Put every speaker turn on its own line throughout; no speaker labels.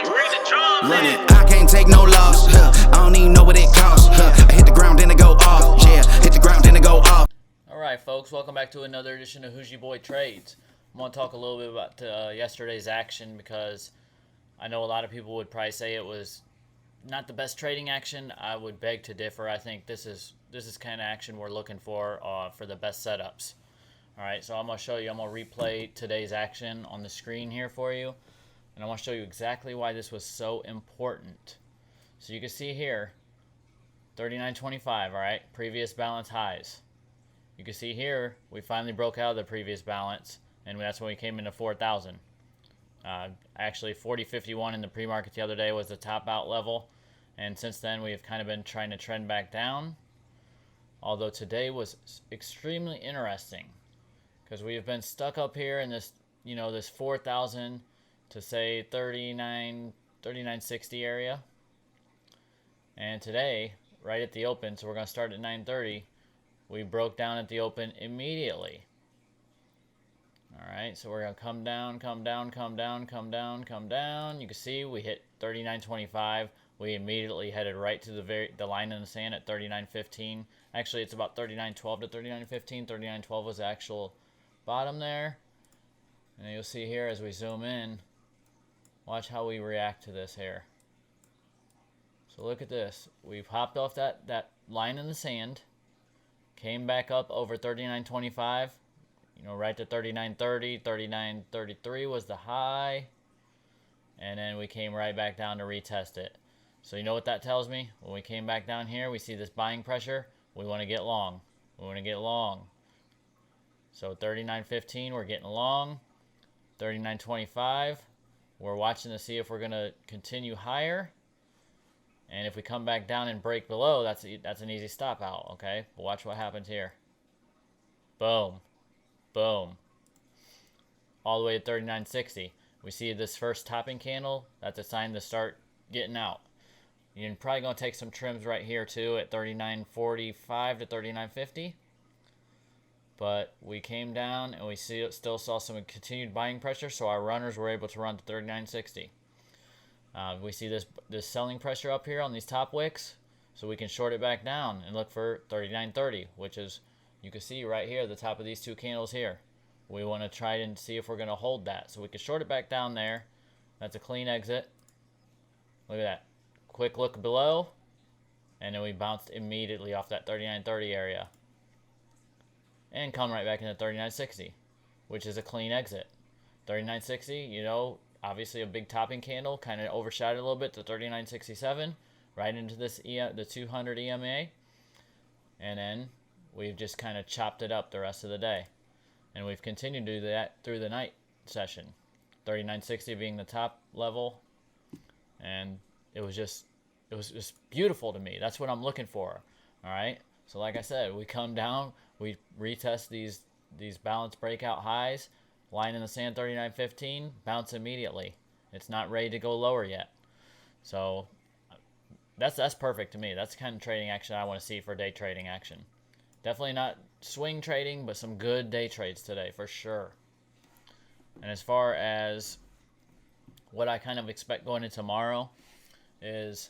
Run it, I can't take no loss. I don't even know what it costs. I hit the ground, then it go off. Yeah, hit the ground, then it go off.
Alright folks, welcome back to another edition of Who's Your Boy Trades. I'm going to talk a little bit about yesterday's action because I know a lot of people would probably say it was not the best trading action. I would beg to differ. I think this is kind of action we're looking for the best setups. Alright, so I'm going to show you, I'm going to replay today's action on the screen here for you. And I want to show you exactly why this was so important. So you can see here, 39.25, alright, previous balance highs. You can see here, we finally broke out of the previous balance, and that's when we came into 4,000. Actually, 40.51 in the pre-market the other day was the top out level, and since then we have kind of been trying to trend back down. Although today was extremely interesting, because we have been stuck up here in this, this 4,000 to say 39.60 area, and today, right at the open, so we're going to start at 9:30. We broke down at the open immediately. Alright, so we're going to come down, come down, come down, come down, come down. You can see we hit 39.25. We immediately headed right to the line in the sand at 39.15. Actually, it's about 39.12 to 39.15. 39.12 was the actual bottom there. And you'll see here as we zoom in, watch how we react to this here. So look at this. We've hopped off that line in the sand. Came back up over 39.25, right to 39.30, 39.33 was the high, and then we came right back down to retest it. So you know what that tells me? When we came back down here, we see this buying pressure. We want to get long. We want to get long. So 39.15, we're getting long. 39.25, we're watching to see if we're going to continue higher. And if we come back down and break below, that's an easy stop out, okay? But watch what happens here. Boom. Boom. All the way to 39.60. We see this first topping candle. That's a sign to start getting out. You're probably going to take some trims right here, too, at 39.45 to 39.50. But we came down, and we still saw some continued buying pressure, so our runners were able to run to 39.60. We see this selling pressure up here on these top wicks, so we can short it back down and look for 39.30, which is, you can see right here, the top of these two candles here. We want to try and see if we're going to hold that. So we can short it back down there. That's a clean exit. Look at that. Quick look below, and then we bounced immediately off that 39.30 area. And come right back into 39.60, which is a clean exit. 39.60, obviously a big topping candle, kind of overshadowed a little bit to 39.67, right into this the 200 EMA, and then we've just kind of chopped it up the rest of the day, and we've continued to do that through the night session. 39.60 being the top level, and it was just beautiful to me. That's what I'm looking for. All right, so like I said, we come down, we retest these balance breakout highs. Line in the sand 39.15, bounce immediately. It's not ready to go lower yet. So that's perfect to me. That's the kind of trading action I want to see for day trading action. Definitely not swing trading, but some good day trades today for sure. And as far as what I kind of expect going into tomorrow is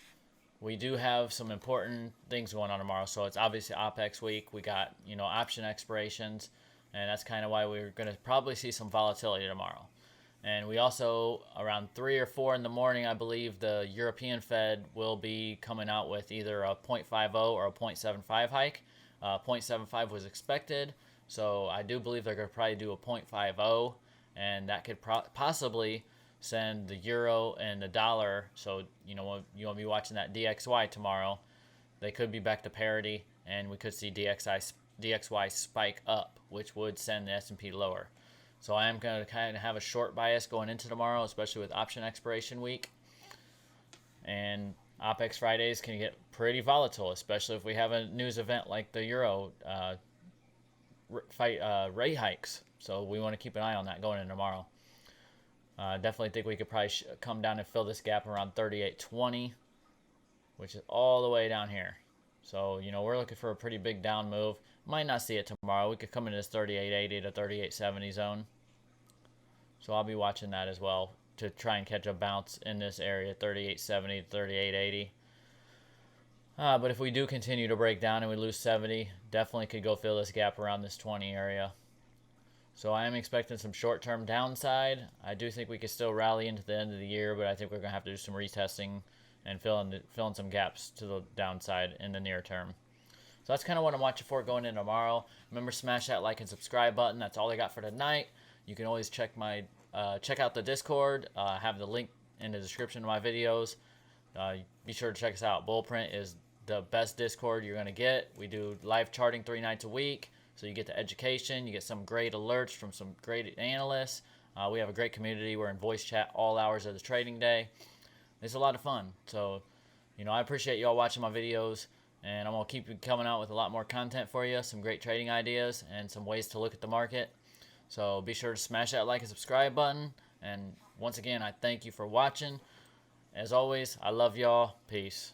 we do have some important things going on tomorrow. So it's obviously OPEX week. We got, option expirations. And that's kind of why we're going to probably see some volatility tomorrow. And we also, around 3 or 4 in the morning, I believe the European Fed will be coming out with either a 0.50 or a 0.75 hike. 0.75 was expected, so I do believe they're going to probably do a 0.50, and that could possibly send the euro and the dollar. So, you want to be watching that DXY tomorrow. They could be back to parity, and we could see DXY spike up, which would send the S&P lower. So I am going to kind of have a short bias going into tomorrow, especially with option expiration week. And OPEX Fridays can get pretty volatile, especially if we have a news event like the Euro rate hikes. So we want to keep an eye on that going into tomorrow. Definitely think we could probably come down and fill this gap around 38.20, which is all the way down here. So, we're looking for a pretty big down move. Might not see it tomorrow. We could come into this 38.80 to 38.70 zone. So I'll be watching that as well to try and catch a bounce in this area, 38.70 to 38.80. But if we do continue to break down and we lose 70, definitely could go fill this gap around this 20 area. So I am expecting some short-term downside. I do think we could still rally into the end of the year, but I think we're going to have to do some retesting and fill in some gaps to the downside in the near term. So that's kind of what I'm watching for going into tomorrow. Remember, smash that like and subscribe button. That's all I got for tonight. You can always check out the Discord. I have the link in the description of my videos. Be sure to check us out. Bullprint is the best Discord you're going to get. We do live charting 3 nights a week. So you get the education, you get some great alerts from some great analysts. We have a great community. We're in voice chat all hours of the trading day. It's a lot of fun. So, I appreciate you all watching my videos, and I'm going to keep coming out with a lot more content for you, some great trading ideas, and some ways to look at the market. So be sure to smash that like and subscribe button. And once again, I thank you for watching. As always, I love y'all. Peace.